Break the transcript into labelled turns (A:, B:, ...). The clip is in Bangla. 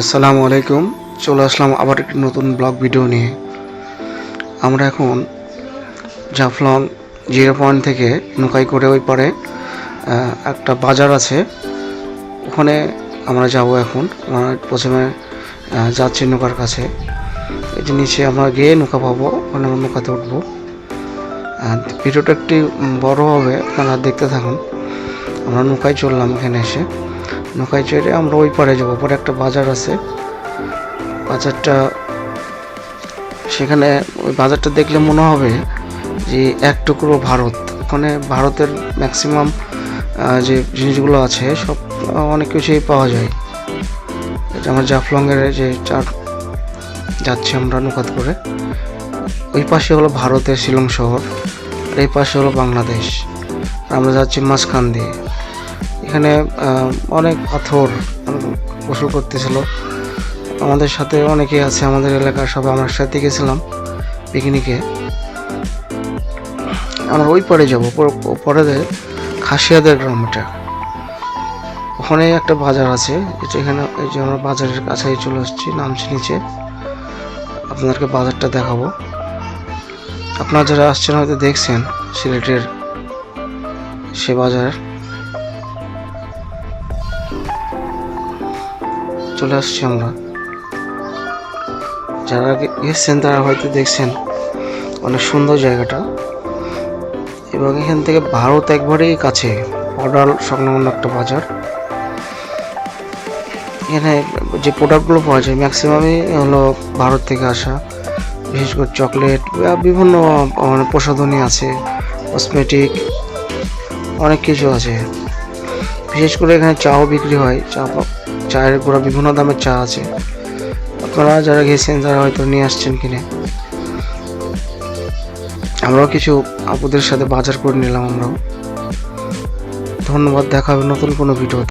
A: আসসালামু আলাইকুম। চলে আসলাম আবার একটি নতুন ব্লগ ভিডিও নিয়ে। আমরা এখন জাফলং 0 পয়েন্ট থেকে নৌকায় করে ওই পারে একটা বাজার আছে, ওখানে আমরা যাব। এখন আমরা প্রথমে যাচ্ছি নৌকার কাছে। এই যে নিচে আমরা গিয়ে নৌকা পাবো, ওখানে আমরা নৌকাতে উঠবো। ভিডিওটা একটি বড় হবে, আপনারা দেখতে থাকুন। আমরা নৌকায় চললাম, এখানে এসে নৌকায় চড়ে আমরা ওই পারে যাবো। পরে একটা বাজার আছে, বাজারটা সেখানে ওই বাজারটা দেখলে মনে হবে যে এক টুকরো ভারত। ওখানে ভারতের ম্যাক্সিমাম যে জিনিসগুলো আছে সব অনেক কিছুই পাওয়া যায়। এটা আমার জাফলংয়ের যে যাচ্ছি আমরা নৌকাত করে। ওই পাশে হলো ভারতের শিলং শহর, আর এই পাশে হলো বাংলাদেশ। আমরা যাচ্ছি মাঝখান দিয়ে। এখানে অনেক পাথর গোসল করতেছিল। আমাদের সাথে অনেকেই আছে আমাদের এলাকার, সব আমরা সাথে গেছিলাম পিকনিকে। আমরা ওই পারে যাবো, পরে খাসিয়াদের গ্রাম। এটা ওখানে একটা বাজার আছে, এখানে এই যে আমরা বাজারের কাছে চলে আসছি, নামছি নিচে। আপনাদেরকে বাজারটা দেখাবো। আপনারা যারা আসছেন হয়তো দেখছেন সিলেটের সে বাজার। চলে আসছি আমরা। যারা গেছেন তারা হয়তো দেখছেন, অনেক সুন্দর জায়গাটা। এবং এখান থেকে ভারত একবারেই কাছে, বর্ডার সংলগ্ন একটা বাজার। এখানে যে প্রোডাক্টগুলো পাওয়া যায় ম্যাক্সিমামই হলো ভারত থেকে আসা। বিশেষ করে চকলেট, বিভিন্ন প্রসাধনী আছে, কসমেটিক, অনেক কিছু আছে। বিশেষ করে এখানে চাও বিক্রি হয়, চায়ের গোড়া বিভিন্ন দামের চা আছে। আপনারা যারা গেছেন তারা হয়তো নিয়ে আসছেন কিনে। আমরাও কিছু আপুদের সাথে বাজার করে নিলাম আমরাও। ধন্যবাদ, দেখা হবে নতুন কোনো ভিডিও।